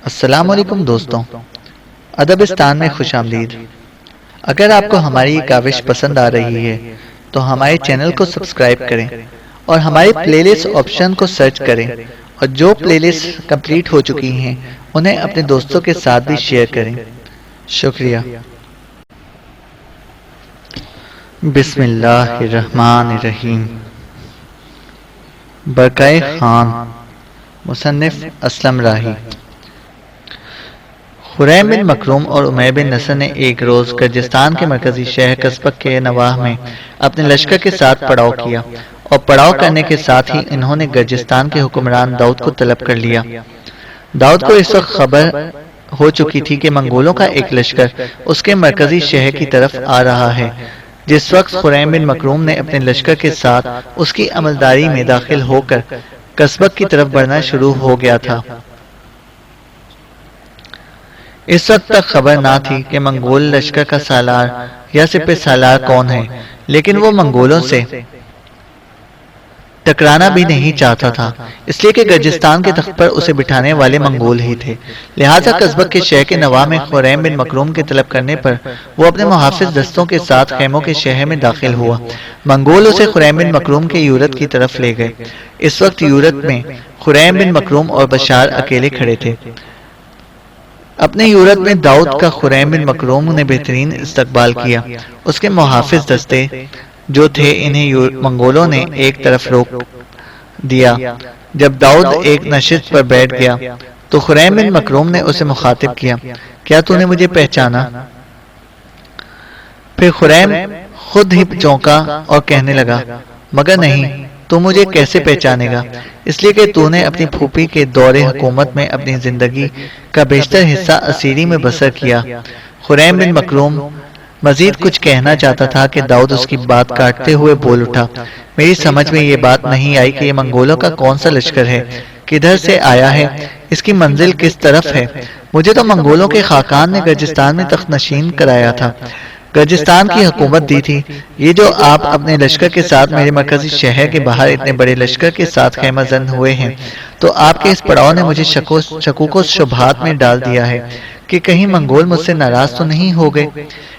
السلام علیکم دوستوں، ادبستان میں خوش آمدید۔ اگر آپ کو ہماری یہ کاوش پسند آ رہی ہے تو ہمارے چینل کو سبسکرائب کریں اور ہمارے پلے لسٹ آپشن کو سرچ کریں، اور جو پلے لسٹ کمپلیٹ ہو چکی ہیں انہیں اپنے دوستوں کے ساتھ بھی شیئر کریں۔ شکریہ۔ بسم اللہ الرحمن الرحیم۔ برقع خان، مصنف اسلم راہی۔ خریم بن مکروم اور عمیر بن نصر نے ایک روز گرجستان کے مرکزی شہر قزبق کے نواح میں اپنے لشکر کے ساتھ پڑاؤ کیا، اور پڑاؤ کرنے کے ساتھ ہی انہوں نے گرجستان کے حکمران داؤد کو طلب کر لیا۔ داؤد کو اس وقت خبر ہو چکی تھی کہ منگولوں کا ایک لشکر اس کے مرکزی شہر کی طرف آ رہا ہے۔ جس وقت خریم بن مکروم نے اپنے لشکر کے ساتھ اس کی عملداری میں داخل ہو کر قزبق کی طرف بڑھنا شروع ہو گیا تھا۔ اس وقت تک خبر نہ تھی کہ منگول لشکر کا سالار یا سپہ سالار کون ہے، لیکن وہ منگولوں سے ٹکرانا بھی نہیں چاہتا تھا، اس لیے کہ گرجستان کے تخت پر اسے بٹھانے والے منگول ہی تھے۔ لہٰذا قزبق کے شہر کے نواح میں خریم بن مکروم کے طلب کرنے پر وہ اپنے محافظ دستوں کے ساتھ خیموں کے شہر میں داخل ہوا۔ منگول اسے خریم بن مکروم کے یورت کی طرف لے گئے۔ اس وقت یورت میں خریم بن مکروم اور بشار اکیلے کھڑے تھے۔ اپنے یورت میں داؤد کا خریم بن مکروم نے بہترین استقبال کیا۔ اس کے محافظ دستے جو تھے انہیں منگولوں نے ایک طرف روک دیا۔ جب داؤد ایک نشست پر بیٹھ گیا تو خریم بن مکروم نے اسے مخاطب کیا، کیا تو نے مجھے پہچانا؟ پھر خریم خود ہی چونکا اور کہنے لگا، مگر نہیں، تو مجھے کیسے پہچانے گا؟ اس لیے کہ تو نے اپنی پھوپھی کے دور حکومت میں اپنی زندگی کا بیشتر حصہ اسیری میں بسر کیا۔ خریم بن مکروم مزید کچھ کہنا چاہتا تھا کہ داؤد اس کی بات کاٹتے ہوئے بول اٹھا، میری سمجھ میں یہ بات نہیں آئی کہ یہ منگولوں کا کون سا لشکر ہے، کدھر سے آیا ہے، اس کی منزل کس طرف ہے؟ مجھے تو منگولوں کے خاقان نے گرجستان میں تخت نشین کرایا تھا، گرجستان کی حکومت دی تھی۔ یہ جو آپ اپنے لشکر کے ساتھ میرے مرکزی شہر کے باہر اتنے بڑے لشکر کے ساتھ خیمہ زن ہوئے ہیں، تو آپ کے اس پڑاؤ نے مجھے شکوک و شبہات میں ڈال دیا ہے کہ کہیں منگول مجھ سے ناراض تو نہیں ہو گئے۔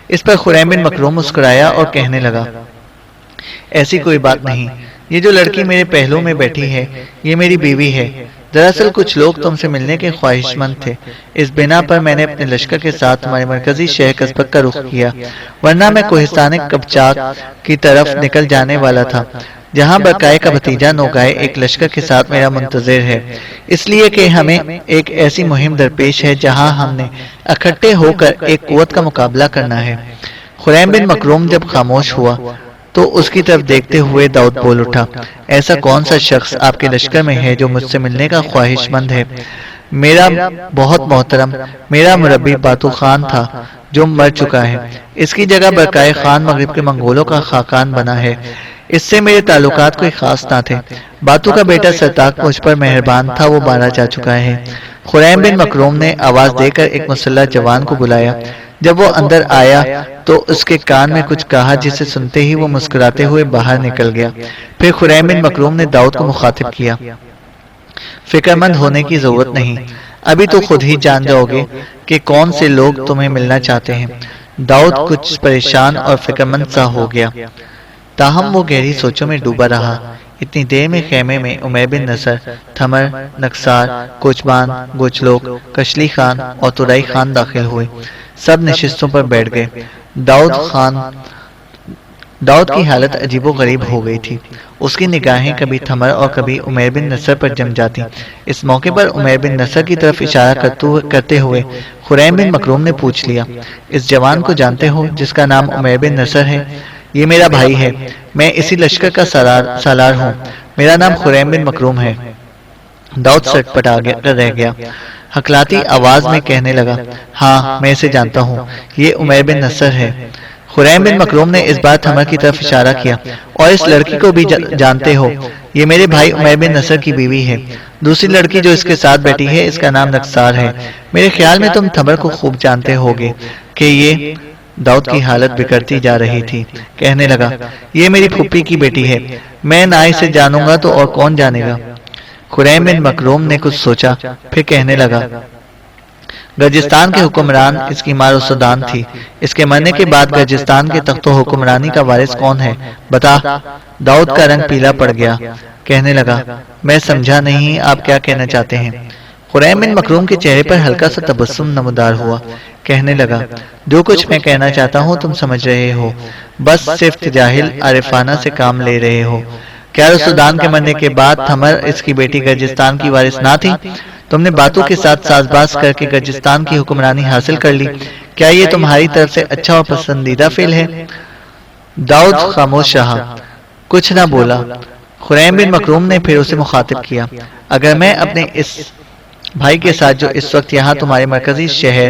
اس پر خریم بن مکروم مسکرایا اور کہنے لگا، ایسی کوئی بات نہیں، یہ جو لڑکی میرے پہلو میں بیٹھی ہے یہ میری بیوی ہے۔ دراصل کچھ لوگ تم سے ملنے کے خواہش مند تھے، اس بنا پر میں نے اپنے لشکر کے ساتھ تمہارے مرکزی شہر قزبق کا رخ کیا، ورنہ میں کوہستان قبچاک کی طرف نکل جانے والا تھا، جہاں برقائے کا بھتیجا نوگائے ایک لشکر کے ساتھ میرا منتظر ہے، اس لیے کہ ہمیں ایک ایسی مہم درپیش ہے جہاں ہم نے اکٹھے ہو کر ایک قوت کا مقابلہ کرنا ہے۔ خریم بن مکروم جب خاموش ہوا تو اس کی طرف دیکھتے ہوئے داؤد بول اٹھا، ایسا کون سا شخص آپ کے لشکر میں ہے جو مجھ سے ملنے کا خواہش مند ہے؟ میرا بہت محترم میرا مربی باتو خان تھا جو مر چکا ہے، اس کی جگہ برقائے خان مغرب کے منگولوں کا خاقان بنا ہے، اس سے میرے تعلقات کوئی خاص نہ تھے۔ باتو کا بیٹا سرتاق مجھ پر مہربان تھا، وہ مارا جا چکا ہے۔ خریم بن مکروم نے آواز دے کر ایک مسلح جوان کو بلایا۔ جب وہ اندر آیا تو اس کے کان میں کچھ کہا، جسے سنتے ہی وہ مسکراتے ہوئے باہر نکل گیا۔ پھر خریم بن مکروم نے داؤد کو مخاطب کیا، فکر مند ہونے کی ضرورت نہیں، ابھی تو خود ہی جان جاؤ گے کہ کون سے لوگ تمہیں ملنا چاہتے ہیں۔ داؤد کچھ پریشان اور فکر مند سا ہو گیا، تاہم وہ گہری سوچوں میں ڈوبا رہا۔ اتنی دیر میں خیمے میں عمیر بن نصر، تھمر، نکسار، کوچبان، گوچلوک، کشلی خان اور ترائی خان داخل ہوئے۔ سب نشستوں پر بیٹھ گئے۔ داؤد کی حالت عجیب و غریب ہو گئی تھی، اس کی نگاہیں کبھی تھمر اور کبھی عمیر بن نصر پر جم جاتی۔ اس موقع پر عمیر بن نصر کی طرف اشارہ کرتے ہوئے خریم بن مکروم نے پوچھ لیا، اس جوان کو جانتے ہو جس کا نام عمیر بن نصر ہے؟ یہ میرا بھائی ہے، میں اسی لشکر کا سالار ہوں، میرا نام خریم بن مکروم ہے۔ داؤد سٹ پٹا کر رہ گیا، ہکلاتی آواز میں کہنے لگا، ہاں میں اسے جانتا ہوں، یہ عمیر بن نصر ہے۔ خریم بن مکروم نے اس بار تھمر کی طرف اشارہ کیا، اور اس لڑکی کو بھی جانتے ہو، یہ میرے بھائی عمیر بن نصر کی بیوی ہے۔ دوسری لڑکی جو اس کے ساتھ بیٹھی ہے اس کا نام نکسار ہے۔ میرے خیال میں تم تھمر کو خوب جانتے ہوگے کہ یہ داؤد کی حالت بگڑتی جا رہی تھی، کہنے لگا، یہ میری پھوپھی کی بیٹی ہے، میں نہ اسے جانوں گا تو اور کون جانے گا؟ خریم بن مکروم نے کچھ سوچا، پھر کہنے لگا، گرجستان کے حکمران اس کی مار و سدان تھی۔ اس کے مرنے کے بعد گرجستان کے تخت و حکمرانی کا وارث کون ہے؟ بتا۔ داؤد کا رنگ پیلا پڑ گیا، کہنے لگا، میں سمجھا نہیں آپ کیا کہنا چاہتے ہیں۔ خریم بن مکروم کے چہرے پر ہلکا سا تبسم نمودار ہوا، کہنے لگا، جو کچھ میں کہنا چاہتا ہوں تم سمجھ رہے ہو، بس صرف جاہل عارفانہ سے کام لے رہے ہو۔ کیا رسودان کے مرنے کے بعد تھمر اس کی بیٹی گرجستان کی وارث نہ تھی؟ تم نے باتوں کے ساتھ ساز باز کر کے گرجستان کی حکمرانی حاصل کر لی۔ کیا یہ تمہاری طرف سے اچھا اور پسندیدہ فعل ہے؟ داؤد خاموش رہا، کچھ نہ بولا۔ خریم بن مکروم نے پھر اسے مخاطب کیا، اگر میں اپنے اس بھائی کے ساتھ جو اس وقت یہاں تمہارے مرکزی شہر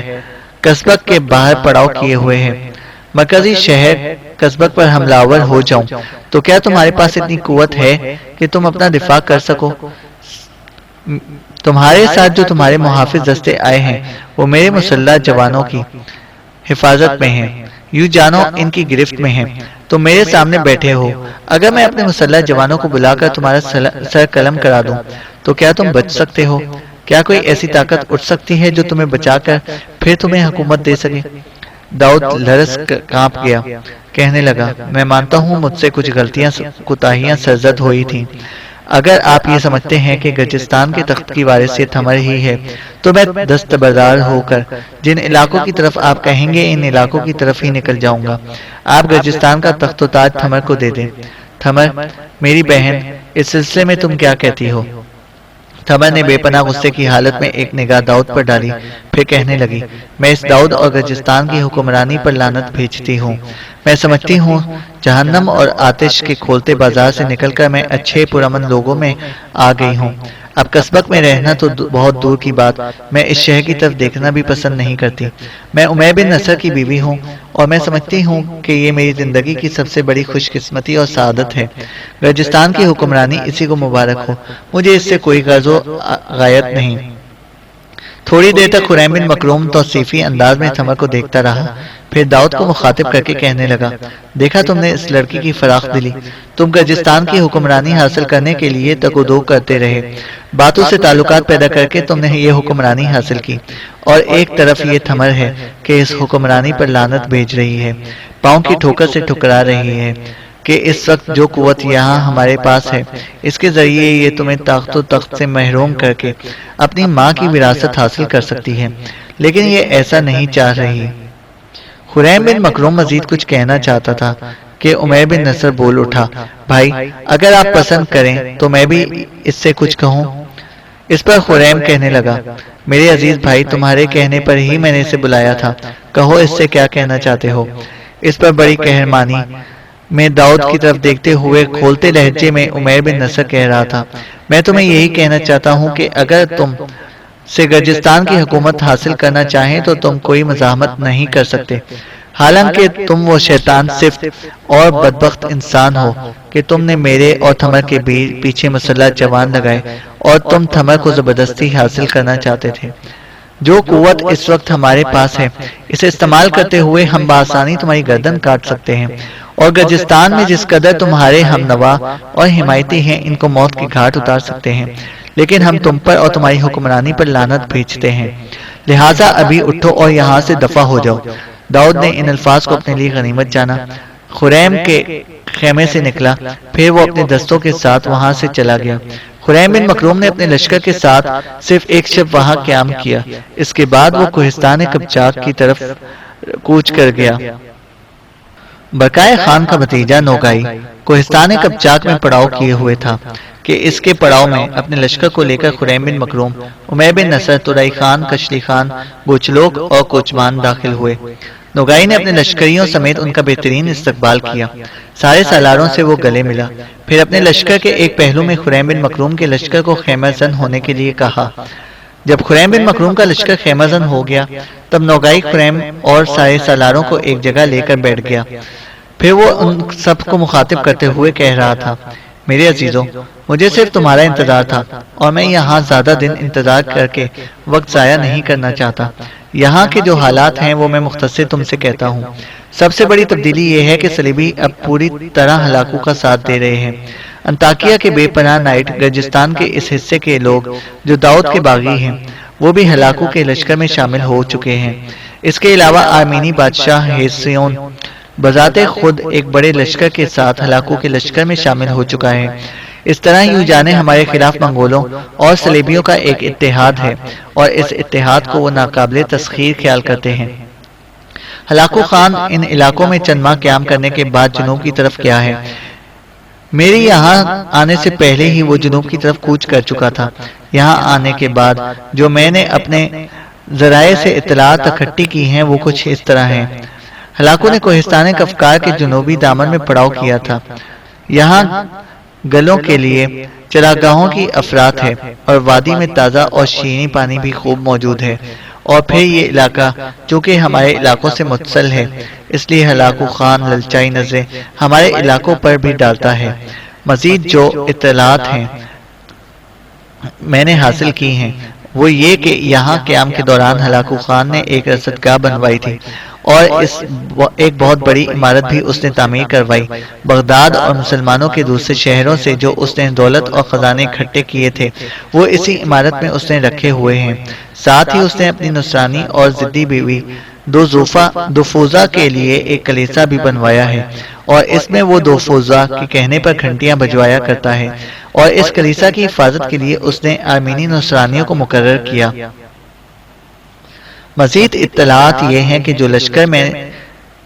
قصبک کے باہر پڑاؤ کیے ہوئے ہیں، مرکزی شہر قصبک پر حملہ آور ہو جاؤں، تو کیا تمہارے پاس اتنی قوت ہے کہ تم اپنا دفاع کر سکو؟ تمہارے ساتھ جو تمہارے محافظ دستے آئے ہیں وہ میرے مسلح جوانوں کی حفاظت میں ہیں، یوں جانو ان کی گرفت میں ہیں۔ تم میرے سامنے بیٹھے ہو، اگر میں اپنے مسلح جوانوں کو بلا کر تمہارا سر قلم کرا دوں تو کیا تم بچ سکتے ہو؟ کیا کوئی ایسی طاقت اٹھ سکتی ہے جو تمہیں بچا کر پھر تمہیں حکومت دے سکے؟ داؤد لرز کانپ گیا، کہنے لگا، میں مانتا ہوں مجھ سے کچھ غلطیاں کوتاہیاں سرزد ہوئی تھیں۔ اگر آپ یہ سمجھتے ہیں کہ گرجستان کے تخت کی وارث یہ تھمر ہی ہے تو میں دستبردار ہو کر جن علاقوں کی طرف آپ کہیں گے ان علاقوں کی طرف ہی نکل جاؤں گا۔ آپ گرجستان کا تخت و تاج تھمر کو دے دیں۔ تھمر، میری بہن، اس سلسلے میں تم کیا کہتی ہو؟ تھمر نے بے پناہ غصے کی حالت میں ایک نگاہ داؤد پر ڈالی، پھر کہنے لگی، میں اس داؤد اور گرجستان کی حکمرانی پر لعنت بھیجتی ہوں۔ میں سمجھتی ہوں جہنم اور آتش کے کھولتے بازار سے نکل کر میں اچھے پرامن لوگوں میں آ گئی ہوں۔ اب قصبک میں رہنا تو بہت دور کی بات، میں اس شہر کی طرف دیکھنا بھی پسند نہیں کرتی۔ میں عمیر بن نصر کی بیوی ہوں اور میں سمجھتی ہوں کہ یہ میری زندگی کی سب سے بڑی خوش قسمتی اور سعادت ہے۔ گرجستان کی حکمرانی اسی کو مبارک ہو، مجھے اس سے کوئی غرض و غایت نہیں۔ تھوڑی دیر تک خریم بن مکروم توصیفی انداز میں تھمر کو دیکھتا رہا، پھر داؤد کو مخاطب کر کے کہنے لگا، دیکھا تم نے اس لڑکی کی فراخ دلی، تم گرجستان کی حکمرانی حاصل کرنے کے لیے تگ و دو کرتے رہے، باتوں سے تعلقات پیدا کر کے تم نے یہ حکمرانی حاصل کی، اور ایک طرف یہ تھمر ہے کہ اس حکمرانی پر لعنت بھیج رہی ہے، پاؤں کی ٹھوکر سے ٹھکرا رہی ہے کہ اس وقت جو قوت یہاں ہمارے پاس ہے اس کے ذریعے یہ تمہیں طاقت و تخت سے محروم کر کے اپنی ماں کی وراثت حاصل کر سکتی ہے، لیکن یہ ایسا نہیں چاہ رہی۔ خریم بن مکروم مزید کچھ کہنا چاہتا تھا کہ عمیر بن نصر بول اٹھا، بھائی اگر آپ پسند کریں تو میں بھی اس سے کچھ کہوں۔ اس پر خریم کہنے لگا، میرے عزیز بھائی، تمہارے کہنے پر ہی میں نے اسے بلایا تھا، کہو اس سے کیا کہنا چاہتے ہو۔ اس پر بڑی قہرمانی میں داؤد کی طرف دیکھتے ہوئے کھولتے لہجے میں عمیر بن نصر کہہ رہا تھا، میں تمہیں یہی کہنا چاہتا ہوں کہ اگر تم سے گرجستان کی حکومت حاصل کرنا چاہیں تو تم کوئی مزاحمت نہیں کر سکتے، حالانکہ تم وہ شیطان صفت اور بدبخت انسان ہو کہ تم نے میرے اور تھمر کے پیچھے مسلح جوان لگائے اور تم تھمر کو زبردستی حاصل کرنا چاہتے تھے۔ جو قوت اس وقت ہمارے پاس ہے اسے استعمال کرتے ہوئے ہم بآسانی تمہاری گردن کاٹ سکتے ہیں، اور گرجستان میں جس قدر تمہارے ہم نوا اور حمایتی ہیں ان کو موت کے گھاٹ اتار سکتے ہیں، لیکن ہم تم پر اور تمہاری حکمرانی پر لعنت بھیجتے ہیں، لہٰذا ابھی اٹھو اور یہاں سے دفع ہو جاؤ۔ داؤد نے ان الفاظ کو اپنے لیے غنیمت جانا، خریم کے خیمے سے نکلا، پھر وہ اپنے دستوں کے ساتھ وہاں سے چلا گیا۔ خریم بن مکروم نے اپنے لشکر کے ساتھ صرف ایک شب وہاں قیام کیا، اس کے بعد وہ کوہستان قبچاک کی طرف کوچ کر گیا۔ برقائے خان کا بھتیجا نوگائی کوہستان قبچاک میں پڑاؤ کیے ہوئے تھا کہ اس کے پڑاؤ میں اپنے لشکر کو لے کر خریم بن مکروم، عمیر بن نصر، ترائی خان، کشلی خان، گوچلوک اور کوچمان داخل ہوئے۔ نوگائی نے اپنے لشکریوں سمیت ان کا بہترین استقبال کیا، سارے سالاروں سے وہ گلے ملا، پھر اپنے لشکر کے ایک پہلو میں خریم بن مکروم کے لشکر کو خیمہ زن ہونے کے لیے کہا۔ جب خریم بن مکروم کا لشکر خیمہ زن ہو گیا تب نوگائی خریم اور سارے سالاروں کو ایک جگہ لے کر بیٹھ گیا، پھر وہ ان سب کو مخاطب کرتے ہوئے کہہ رہا تھا، میرے عزیزوں، مجھے صرف تمہارا انتظار تھا اور میں یہاں زیادہ دن انتظار کر کے وقت ضائع نہیں کرنا چاہتا۔ یہاں کے جو حالات ہیں وہ میں مختصر تم سے کہتا ہوں۔ سب سے بڑی تبدیلی یہ ہے کہ صلیبی اب پوری طرح ہلاکو کا ساتھ دے رہے ہیں۔ انطاکیہ کے بے پناہ نائٹ، گرجستان کے اس حصے کے لوگ جو داؤد کے باغی ہیں، وہ بھی ہلاکو کے لشکر میں شامل ہو چکے ہیں۔ اس کے علاوہ آرمینی بادشاہ ہیسیون بذات خود ایک بڑے لشکر کے ساتھ ہلاکو کے لشکر میں شامل ہو چکا ہے۔ اس طرح یوجانے ہمارے خلاف منگولوں اور صلیبیوں کا ایک اتحاد ہے اور اس اتحاد کو وہ ناقابل تسخیر خیال کرتے ہیں۔ ہلاکو خان ان علاقوں میں چند ماہ قیام کرنے کے بعد جنوب کی طرف گیا ہے۔ میری یہاں آنے سے پہلے ہی وہ جنوب کی طرف کوچ کر چکا تھا۔ یہاں آنے کے بعد جو میں نے اپنے ذرائع سے اطلاعات اکٹھی کی ہیں وہ کچھ اس طرح ہیں۔ ہلاکو نے کوہستان کفکار کے جنوبی دامن میں پڑاؤ کیا تھا۔ یہاں گلوں کے لیے چراگاہوں کی افراط ہے اور وادی میں تازہ اور شیریں پانی بھی خوب موجود ہے، اور پھر یہ علاقہ چونکہ ہمارے علاقوں سے متصل ہے اس لیے ہلاکو خان للچائی نظریں ہمارے علاقوں پر بھی ڈالتا ہے۔ مزید جو اطلاعات ہیں میں نے حاصل کی ہیں وہ یہ کہ یہاں قیام کے دوران ہلاکو خان نے ایک رصدگاہ بنوائی تھی اور ایک بہت بڑی عمارت بھی اس نے تعمیر کروائی۔ بغداد اور مسلمانوں کے دوسرے شہروں سے جو اس نے دولت اور خزانے اکٹھے کیے تھے وہ اسی عمارت میں اس نے رکھے ہوئے ہیں۔ ساتھ ہی اس نے اپنی نصرانی اور ضدی بیوی دوفوزا کے لیے ایک کلیسا بھی بنوایا ہے، اور اس میں وہ دوفوزا کے کہنے پر گھنٹیاں بجوایا کرتا ہے، اور اس کلیسا کی حفاظت کے لیے اس نے آرمینی نصرانیوں کو مقرر کیا۔ مزید اطلاعات یہ ہیں کہ جو لشکر میں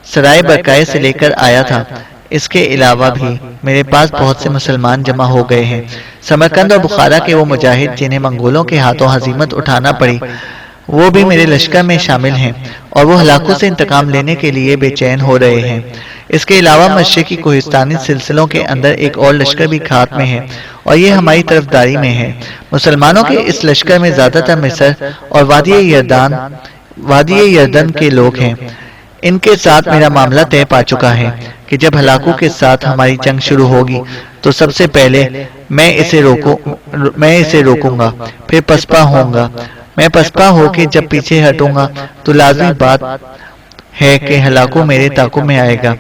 سرائے برکائے سے لے کر آیا تھا اس کے علاوہ بھی میرے پاس بہت سے مسلمان جمع ہو گئے ہیں۔ سمرقند اور بخارا کے وہ مجاہد جنہیں منگولوں کے ہاتھوں ہزیمت اٹھانا پڑی وہ بھی میرے لشکر میں شامل ہیں اور وہ ہلاکو سے انتقام لینے کے لیے بے چین ہو رہے ہیں۔ اس کے علاوہ مشرقی کوہستانی سلسلوں کے اندر ایک اور لشکر بھی کھات میں ہے اور یہ ہماری طرفداری میں ہے۔ مسلمانوں کے اس لشکر میں زیادہ تر مصر اور وادی یردن کے لوگ ہیں۔ ان کے ساتھ میرا معاملہ طے پا چکا ہے کہ جب ہلاکو کے ساتھ ہماری جنگ شروع ہوگی تو سب سے پہلے میں اسے روکوں گا، پھر پسپا ہوں گا۔ میں پسپا ہو کے جب پیچھے ہٹوں گا تو لازمی بات ہے کہ ہلاکو میرے تعاقب میں آئے گا۔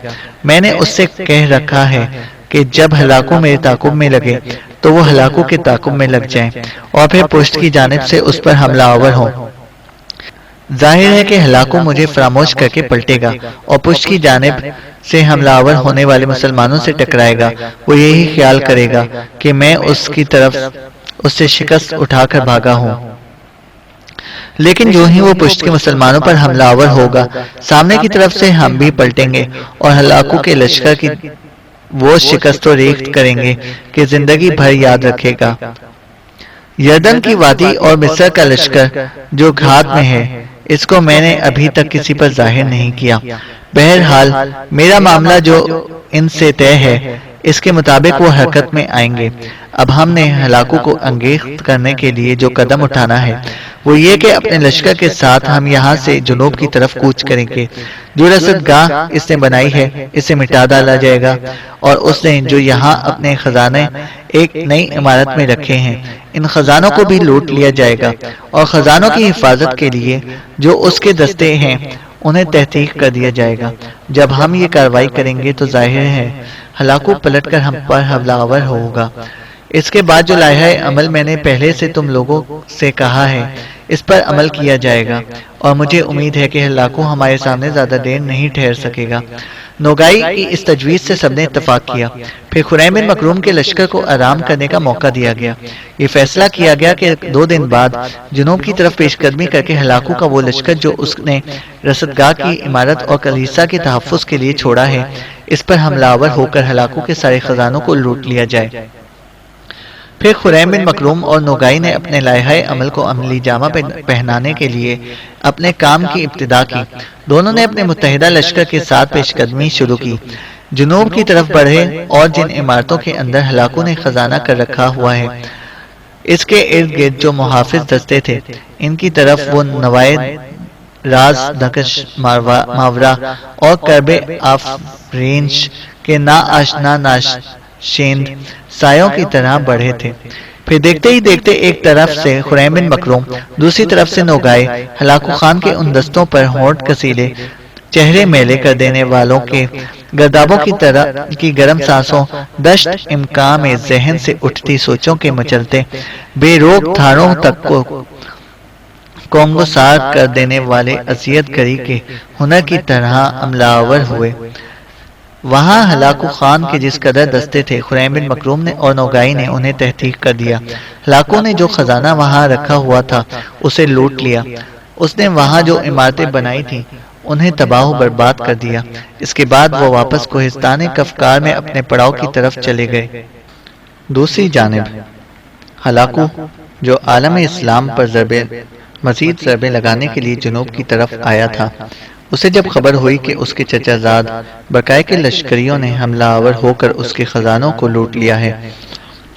میں نے اس سے کہہ رکھا ہے کہ جب ہلاکو میرے تعاقب میں لگے تو وہ ہلاکو کے تعاقب میں لگ جائیں اور پھر پشت کی جانب سے اس پر حملہ آور ہوں۔ ظاہر ہے کہ ہلاکو مجھے فراموش کر کے پلٹے گا اور پشت کی جانب سے حملہ آور ہونے والے مسلمانوں سے ٹکرائے گا۔ وہ یہی خیال کرے گا کہ میں اس کی طرف اس سے شکست اٹھا کر بھاگا ہوں، لیکن جو ہی وہ پشت کے مسلمانوں پر حملہ آور ہوگا سامنے کی طرف سے ہم بھی پلٹیں گے اور ہلاکو کے لشکر کی وہ شکست و ریخت کریں گے کہ زندگی بھر یاد رکھے گا۔ یردن کی وادی اور مصر کا لشکر جو گھات میں ہے اس کو میں نے ابھی تک کسی پر ظاہر نہیں کیا۔ بہرحال میرا معاملہ جو ان سے طے ہے اس کے مطابق وہ حرکت میں آئیں گے۔ اب ہم نے ہلاکو کو انگیخت کرنے کے لیے جو قدم اٹھانا ہے وہ یہ کہ اپنے لشکر کے ساتھ ہم یہاں سے جنوب کی طرف کوچ کریں گے۔ جو رصدگاہ اس نے بنائی ہے اسے مٹا ڈالا جائے گا اور اس نے جو یہاں اپنے خزانے ایک نئی عمارت میں رکھے ہیں ان خزانوں کو بھی لوٹ لیا جائے گا، اور خزانوں کی حفاظت کے لیے جو اس کے دستے ہیں انہیں تحقیق کر دیا جائے گا۔ جب ہم یہ کارروائی کریں گے تو ظاہر ہے ہلاکو پلٹ کر ہم پر حملہ آور ہوگا۔ اس کے بعد جو لائحہ عمل میں نے پہلے سے تم لوگوں سے کہا ہے اس پر عمل کیا جائے گا، اور مجھے امید ہے کہ ہلاکو ہمارے سامنے زیادہ دیر نہیں ٹھہر سکے گا۔ نوگائی کی اس تجویز سے سب نے اتفاق کیا۔ پھر خریم بن مکروم کے لشکر کو آرام کرنے کا موقع دیا گیا۔ یہ فیصلہ کیا گیا کہ 2 دن بعد جنوب کی طرف پیش قدمی کر کے ہلاکو کا وہ لشکر جو اس نے رصدگاہ کی عمارت اور کلیسا کے تحفظ کے لیے چھوڑا ہے اس پر حملہ آور ہو کر ہلاکو کے سارے خزانوں کو لوٹ لیا جائے۔ پھر خریم بن مکروم اور نوگائی نے اپنے لائحہ عمل کو عملی جامہ پہنانے کے لیے اپنے کام کی ابتدا کی۔ دونوں نے اپنے متحدہ لشکر کے ساتھ پیش قدمی شروع کی، جنوب کی طرف بڑھے اور جن عمارتوں کے اندر ہلاکو نے خزانہ کر رکھا ہوا ہے اس کے ارد گرد جو محافظ دستے تھے ان کی طرف وہ نوائے راز نقش ماورا اور کرب آفرینش کے نا آشنا ناشیند سایوں کی طرح بڑھے تھے۔ پھر دیکھتے ہی دیکھتے ایک طرف سے خریم بن مکروم دوسری طرف سے نوگائے ہلاکو خان کے ان دستوں پر ہونٹ کسیلے چہرے میلے کر دینے والوں کے گردابوں کی طرح کی گرم سانسوں دشت امکان میں ذہن سے اٹھتی سوچوں کے مچلتے بے روک دھاروں تک کو قوم کو سار کر دینے والے اذیت گری کے ہنر کی طرح عملہ آور ہوئے۔ وہاں ہلاکو خان کے جس قدر دستے تھے، خریم بن مکروم نے اور نوگائی نے انہیں تحقیق کر دیا۔ ہلاکو نے جو خزانہ وہاں رکھا ہوا تھا اسے لوٹ لیا۔ اس نے وہاں جو عمارتیں بنائی تھیں انہیں تباہ و برباد کر دیا۔ اس کے بعد وہ واپس کوہستان کفکار میں اپنے پڑاؤ کی طرف چلے گئے۔ دوسری جانب ہلاکو جو عالم اسلام پر مزید ضربیں لگانے کے لیے جنوب کی طرف آیا تھا، اسے جب خبر ہوئی کہ اس کے چچا زاد بقائے کے لشکریوں نے حملہ آور ہو کر اس کے خزانوں کو لوٹ لیا ہے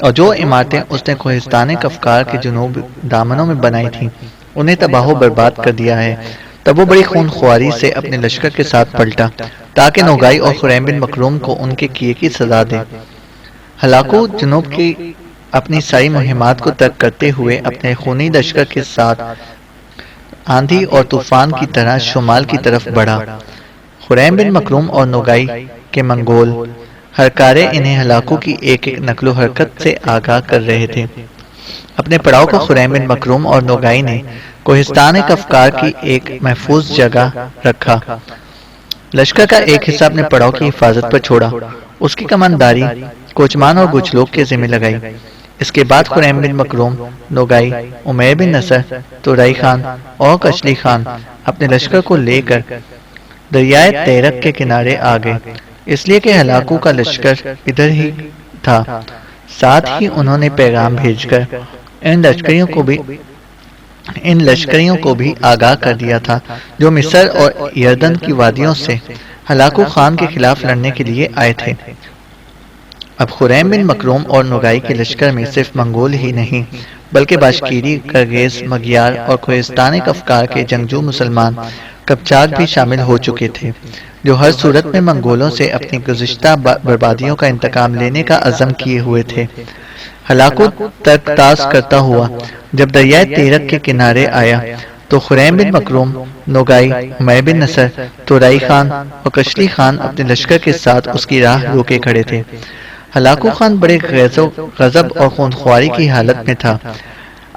اور جو عمارتیں اس نے کوہستان کفکار کے جنوب دامنوں میں بنائی تھیں انہیں تباہ و برباد کر دیا ہے، تب وہ بڑی خون خواری سے اپنے لشکر کے ساتھ پلٹا تاکہ نوگائی اور خریم بن مکروم کو ان کے کیے کی سزا دے۔ ہلاکو جنوب کی اپنی ساری مہمات کو ترک کرتے ہوئے اپنے خونی لشکر کے ساتھ آندھی اور طوفان کی طرح شمال کی طرف بڑھا۔ خریم بن مکروم اور نوگائی کے منگول ہرکارے انہیں ہلاکو کی ایک ایک نقل و حرکت سے آگاہ کر رہے تھے۔ اپنے پڑاؤ کو خریم بن مکروم اور نوگائی نے کوہستان کفکار کی ایک محفوظ جگہ رکھا۔ لشکر کا ایک حصہ اپنے پڑاؤ کی حفاظت پر چھوڑا، اس کی کمانداری کوچمان اور گچلوک کے ذمہ لگائی۔ اس کے بعد خریم بن مکروم، نوگائی، امیر بن نصر، تورائی خان اور کشلی خان اپنے لشکر کو لے کر دریائے تیرک کے کنارے آ گئے، اس لیے کہ ہلاکو کا لشکر ادھر ہی تھا۔ ساتھ ہی انہوں نے پیغام بھیج کر ان لشکریوں کو بھی آگاہ کر دیا تھا جو مصر اور یردن کی وادیوں سے ہلاکو خان کے خلاف لڑنے کے لیے آئے تھے۔ اب خریم بن مکروم اور نوگائی کے لشکر میں صرف منگول ہی نہیں بلکہ باشکیری، کرگیز، مگیار اور کوہستان کفکار کے جنگجو مسلمان قپچاق بھی شامل ہو چکے تھے، جو ہر صورت میں منگولوں سے اپنی گزشتہ بربادیوں کا انتقام لینے کا عزم کیے ہوئے تھے۔ ہلاکو ترک تاز کرتا ہوا جب دریائے تیرک کے کنارے آیا تو خریم بن مکروم، نوگائی، امیر بن نصر، تورائی خان اور کشلی خان اپنے لشکر کے ساتھ اس کی راہ روکے کھڑے تھے۔ ہلاکو خان بڑے غضب اور خونخواری کی حالت میں تھا۔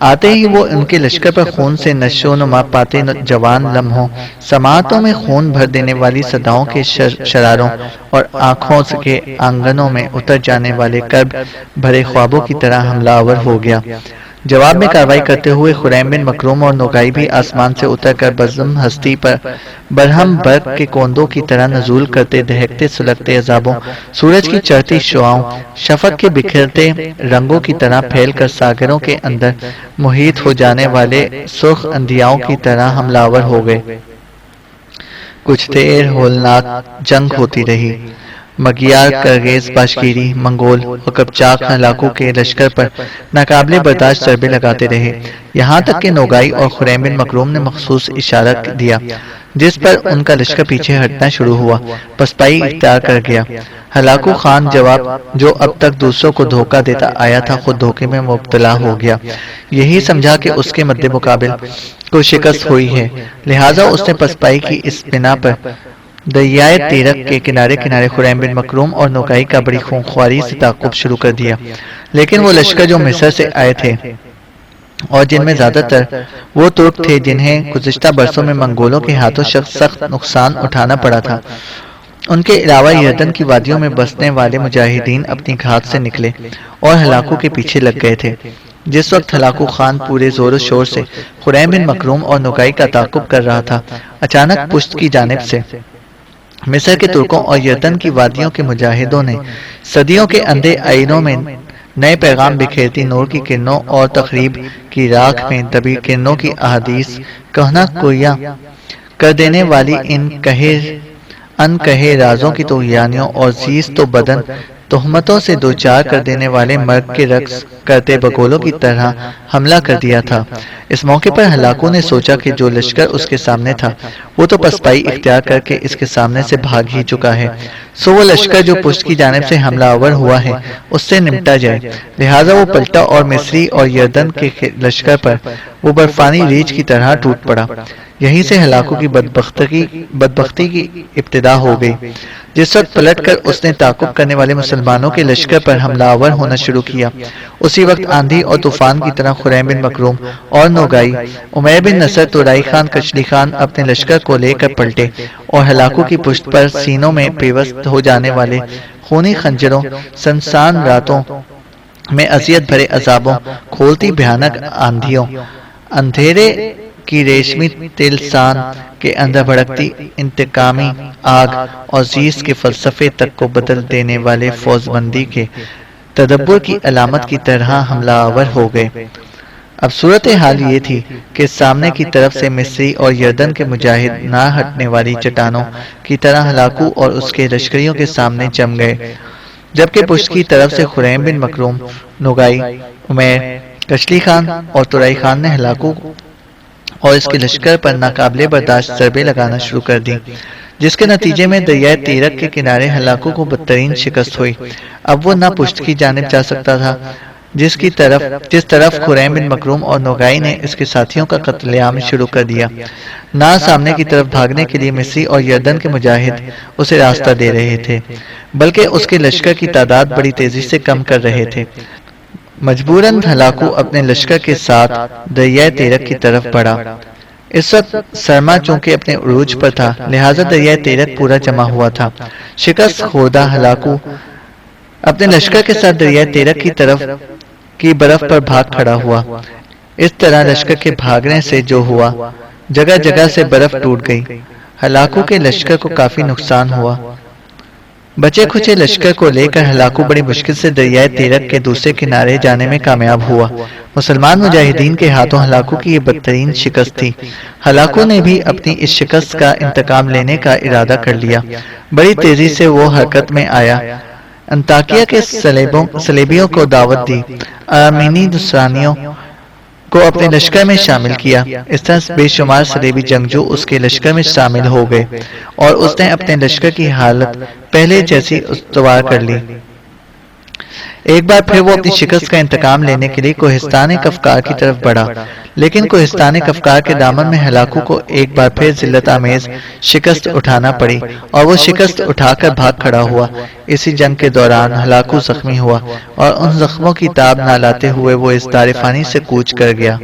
آتے ہی وہ ان کے لشکر پر خون سے نشو نما پاتے جوان لمحوں، سماعتوں میں خون بھر دینے والی صداؤں کے شراروں اور آنکھوں کے آنگنوں میں اتر جانے والے کرب بھرے خوابوں کی طرح حملہ آور ہو گیا۔ جواب میں کارروائی کرتے ہوئے خریم بن مکروم اور نوگائی بھی آسمان سے اتر کر بزم ہستی پر برہم برق کے کوندوں کی طرح نزول کرتے، دہکتے سلگتے عذابوں، سورج کی چڑھتی شعاؤں، شفق کے بکھرتے رنگوں کی طرح پھیل کر ساگروں کے اندر محیط ہو جانے والے سرخ اندھیاؤں کی طرح حملہ آور ہو گئے۔ کچھ دیر ہولناک جنگ ہوتی رہی۔ مگیار، کرگیز، باشکیری، منگول اور قپچاق ہلاکو کے لشکر پر ناقابل برداشت ضربے لگاتے رہے، یہاں تک کہ نوگائی اور خریم بن مکروم نے مخصوص اشارہ دیا جس پر ان کا لشکر پیچھے ہٹنا شروع ہوا، پسپائی اختیار کر گیا۔ ہلاکو خان جو اب تک دوسروں کو دھوکہ دیتا آیا تھا، خود دھوکے میں مبتلا ہو گیا۔ یہی سمجھا کہ اس کے مد مقابل کو شکست ہوئی ہے، لہٰذا اس نے پسپائی کی اس بنا پر دریائے تیرک کے کنارے کنارے خریم بن مکروم اور نوگائی کا بڑی خونخواری سے تعاقب شروع کر دیا۔ لیکن وہ لشکر جو مصر سے آئے تھے اور جن میں زیادہ تر وہ ترک تھے جنہیں گزشتہ برسوں میں منگولوں کے ہاتھوں سخت نقصان اٹھانا پڑا تھا، ان کے علاوہ یردن کی وادیوں میں بسنے والے مجاہدین اپنی گھات سے نکلے اور ہلاکو کے پیچھے لگ گئے تھے۔ جس وقت ہلاکو خان پورے زور و شور سے خریم بن مکروم اور نوگائی کا تعاقب کر رہا تھا، اچانک پشت کی جانب سے مصر کے ترکوں اور یردن کی وادیوں کے مجاہدوں نے صدیوں کے اندھے آئینوں میں نئے پیغام بکھیرتی نور کی کرنوں اور تخریب کی راکھ میں دبی کرنوں کی احادیث کہنا کویا کر دینے والی ان کہے رازوں کی طغیانیوں اور زیست و بدن تہمتوں سے دوچار کر دینے والے مرگ کے رقص کرتے بگولوں کی طرح حملہ کر دیا تھا۔ اس موقع پر ہلاکو نے سوچا کہ جو لشکر اس کے سامنے تھا وہ تو پسپائی اختیار کر کے اس کے سامنے سے بھاگ ہی چکا ہے، سو وہ لشکر جو پشت کی جانب سے حملہ آور ہوا ہے اس سے نمٹا جائے۔ لہٰذا وہ پلٹا اور مصری اور یردن کے لشکر پر وہ برفانی ریچھ کی طرح ٹوٹ پڑا۔ یہیں سے ہلاکو کی بدبختی کی ابتدا ہو گئی۔ جس وقت پلٹ کر اس نے تعاقب کرنے والے مسلمانوں کے لشکر پر حملہ آور ہونا شروع کیا، اسی وقت آندھی اور طوفان کی طرح خریم بن مکروم اور نوگائی، عمیر بن نصر، تورائی خان، کشلی خان اپنے لشکر کو لے کر پلٹے اور ہلاکو کی پشت پر سینوں میں پیوست ہو جانے والے خونی خنجروں، سنسان راتوں میں اذیت بھرے عذابوں، کھولتی بھیانک آندھیوں، اندھیرے کی ریشمی تلسان کے اندر بھڑکتی انتقامی آگ اور زیست کے فلسفے تک کو بدل دینے والے فوج بندی کے تدبر کی علامت کی طرح حملہ آور ہو گئے۔ اب صورتحال یہ تھی کہ سامنے کی طرف سے مصری اور یردن کے مجاہد نہ ہٹنے والی چٹانوں کی طرح ہلاکو اور اس کے لشکریوں کے سامنے جم گئے، جبکہ پشت کی طرف سے خریم بن مکروم، نوگائی، عمیر، کشلی خان اور تورائی خان نے ہلاکو اور اس کے لشکر پر ناقابل برداشت ضربیں لگانا شروع کر دی، جس کے نتیجے میں دریائے تیرک کے کنارے ہلاکو کو بدترین شکست ہوئی۔ اب وہ نہ پشت کی جانب جا سکتا تھا، جس طرف خریم بن مکروم اور نوگائی نے اس کے ساتھیوں کا قتل عام شروع کر دیا، نہ سامنے کی طرف بھاگنے کے لیے مصری اور یردن کے مجاہد اسے راستہ دے رہے تھے، بلکہ اس کے لشکر کی تعداد بڑی تیزی سے کم کر رہے تھے۔ مجبوراً ہلاکو اپنے لشکر کے ساتھ دریائے تیرک کی طرف بڑھا۔ اس وقت سرما چونکہ اپنے عروج پر تھا، لہذا دریائے تیرک پورا جمع ہوا تھا۔ شکست خوردہ ہلاکو اپنے لشکر کے ساتھ دریائے تیرک کی طرف کی برف پر بھاگ کھڑا ہوا۔ اس طرح لشکر کے بھاگنے سے جو ہوا، جگہ جگہ سے برف ٹوٹ گئی۔ ہلاکو کے لشکر کو کافی نقصان ہوا۔ بچے کھچے لشکر کو لے کر ہلاکو بڑی مشکل سے دریائے تیرک کے دوسرے کنارے جانے میں کامیاب ہوا۔ مسلمان مجاہدین کے ہاتھوں ہلاکو کی یہ بدترین شکست تھی۔ ہلاکو نے بھی اپنی اس شکست کا انتقام لینے کا ارادہ کر لیا۔ بڑی تیزی سے وہ حرکت میں آیا، انطاکیہ کے صلیبیوں کو دعوت دی، ارمینی نصرانیوں کو اپنے لشکر میں شامل کیا۔ اس طرح بے شمار صلیبی جنگجو اس کے لشکر میں شامل ہو گئے اور اس نے اپنے لشکر کی حالت پہلے جیسی استوار کر لی۔ ایک بار پھر وہ اپنی شکست کا انتقام لینے کے لیے کوہستان کفکار کی طرف بڑھا، لیکن کوہستان کفکار کے دامن میں ہلاکو کو ایک بار پھر ذلت آمیز شکست اٹھانا پڑی اور وہ شکست اٹھا کر بھاگ کھڑا ہوا۔ اسی جنگ کے دوران ہلاکو زخمی ہوا اور ان زخموں کی تاب نہ لاتے ہوئے وہ اس دار فانی سے کوچ کر گیا۔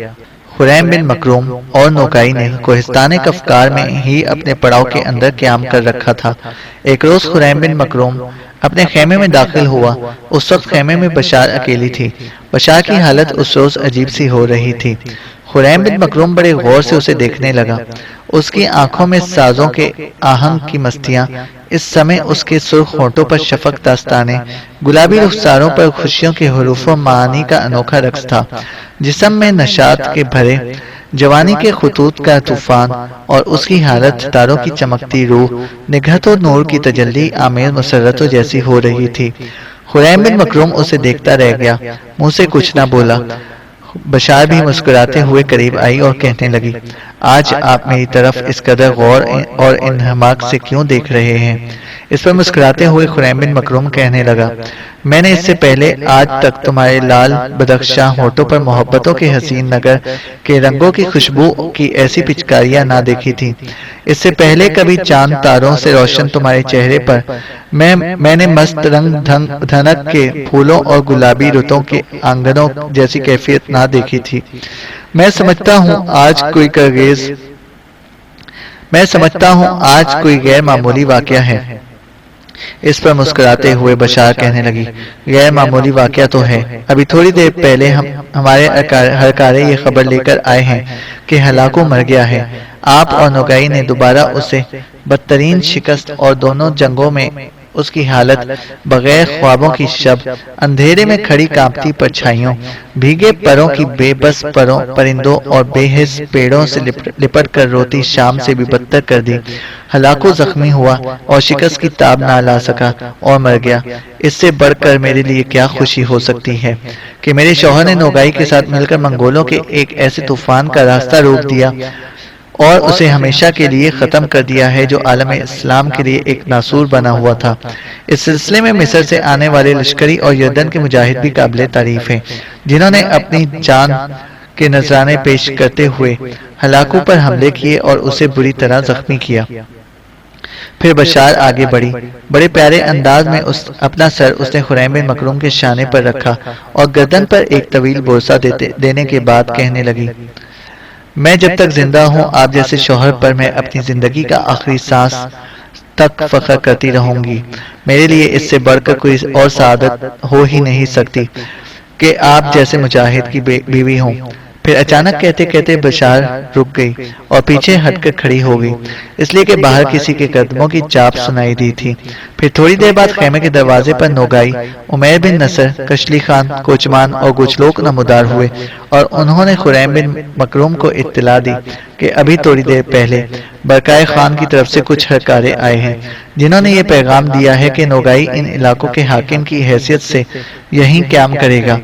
خریم بن مکروم اور نوگائی نے کوہستان کفکار میں ہی اپنے پڑاؤ کے اندر قیام کر رکھا تھا۔ ایک روز خریم بن مکروم اپنے خیمے میں داخل ہوا۔ اس وقت خیمے میں بشار اکیلی تھی۔ بشار کی حالت اس روز عجیب سی ہو رہی تھی۔ خریم بن مکروم بڑے غور سے اسے دیکھنے لگا۔ اس کی آنکھوں میں سازوں کے آہنگ کی مستیاں، اس سمے اس کے سرخ ہونٹوں پر شفق داستانے، گلابی رخساروں پر خوشیوں کے حروف و معانی کا انوکھا رقص تھا۔ جسم میں نشاط کے بھرے جوانی کے خطوط کا طوفان اور اس کی حالت ستاروں کی چمکتی روح، نگہت و نور کی تجلی آمیز مسرتوں جیسی ہو رہی تھی۔ خریم بن مکروم اسے دیکھتا رہ گیا، منہ سے کچھ نہ بولا۔ بشار بھی مسکراتے ہوئے قریب آئی اور کہنے لگی، آج آپ میری طرف اس قدر غور اور انہماک سے کیوں دیکھ رہے ہیں؟ اس پر مسکراتے ہوئے خریم بن مکروم کہنے لگا، میں نے اس سے پہلے آج تک تمہارے لال بدخشاں ہونٹوں پر محبتوں کے حسین نگر کے رنگوں کی خوشبو کی ایسی پچکاریاں نہ دیکھی تھی۔ اس سے پہلے کبھی چاند تاروں سے روشن تمہارے چہرے پر میں نے مست رنگ دھنک کے پھولوں اور گلابی رتوں کے آنگنوں جیسی کیفیت نہ دیکھی تھی۔ میں سمجھتا ہوں آج کوئی غیر معمولی واقعہ ہے۔ اس پر مسکراتے ہوئے بشار کہنے لگی، غیر معمولی واقعہ تو ہے۔ ابھی تھوڑی دیر پہلے ہمارے ہرکارے یہ خبر لے کر آئے ہیں کہ ہلاکو مر گیا ہے۔ آپ اور نوگائی نے دوبارہ اسے بدترین شکست اور دونوں جنگوں میں اس کی حالت بغیر خوابوں کی شب، اندھیرے میں کھڑی کانپتی پرچھائیوں، بھیگے پروں کی بے بس پرندوں اور بے حس پیڑوں سے لپٹ کر روتی شام سے بھی بدتر کر دی۔ ہلاکو زخمی ہوا اور شکست کی تاب نہ لا سکا اور مر گیا۔ اس سے بڑھ کر میرے لیے کیا خوشی ہو سکتی ہے کہ میرے شوہر نے نوگائی کے ساتھ مل کر منگولوں کے ایک ایسے طوفان کا راستہ روک دیا اور اسے ہمیشہ کے لیے ختم کر دیا ہے جو عالم اسلام کے لیے ایک ناسور بنا ہوا تھا۔ اس سلسلے میں مصر سے آنے والے لشکری اور یردن کے مجاہد بھی قابل تعریف ہیں، جنہوں نے اپنی جان کے نذرانے پیش کرتے ہوئے ہلاکوں پر حملے کیے اور اسے بری طرح زخمی کیا۔ پھر بشار آگے بڑھی، بڑے پیارے انداز میں اپنا سر اس نے خریم بن مکروم کے شانے پر رکھا اور گردن پر ایک طویل بورسا دینے کے بعد کہنے لگی، میں جب تک زندہ ہوں آپ جیسے شوہر پر میں اپنی زندگی کا آخری سانس تک فخر کرتی رہوں گی۔ میرے لیے اس سے بڑھ کر کوئی اور سعادت ہو ہی نہیں سکتی کہ آپ جیسے مجاہد کی بیوی ہوں۔ پھر اچانک کہتے کہتے بشار رک گئی اور پیچھے ہٹ کر کھڑی ہو گئی، اس لیے کہ باہر کسی کے قدموں کی چاپ سنائی دی تھی۔ پھر تھوڑی دیر بعد خیمے کے دروازے پر نوگائی، عمیر بن نصر، کشلی خان، کوچمان اور کچھ لوگ نمودار ہوئے اور انہوں نے خریم بن مکروم کو اطلاع دی کہ ابھی تھوڑی دیر پہلے برقائے خان کی طرف سے کچھ ہرکارے آئے ہیں جنہوں نے یہ پیغام دیا ہے کہ نوگائی ان علاقوں کے حاکم کی حیثیت سے یہیں قیام کرے گا،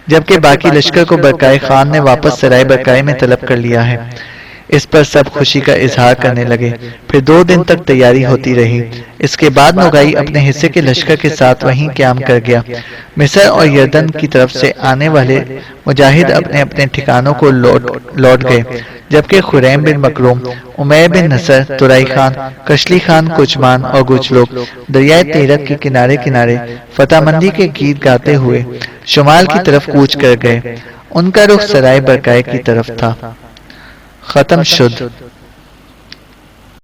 جبکہ باقی لشکر کو برقائے خان نے واپس سرائے برقائے میں طلب کر لیا ہے۔ اس پر سب خوشی کا اظہار کرنے لگے۔ پھر 2 دن تک تیاری ہوتی رہی۔ اس کے بعد نوگائی اپنے حصے کے لشکر کے ساتھ وہیں قیام کر گیا۔ مصر اور یردن کی طرف سے آنے والے مجاہد اپنے اپنے ٹھکانوں کو لوٹ گئے، جبکہ خریم بن مکروم، عمیر بن نصر، ترائی خان، کشلی خان، کوچمان اور کچھ لوگ دریائے تیرک کے کنارے کنارے فتح مندی کے گیت گاتے ہوئے شمال کی طرف کوچ کر گئے۔ ان کا رخ سرائے برقائے کی طرف تھا۔ ختم شد۔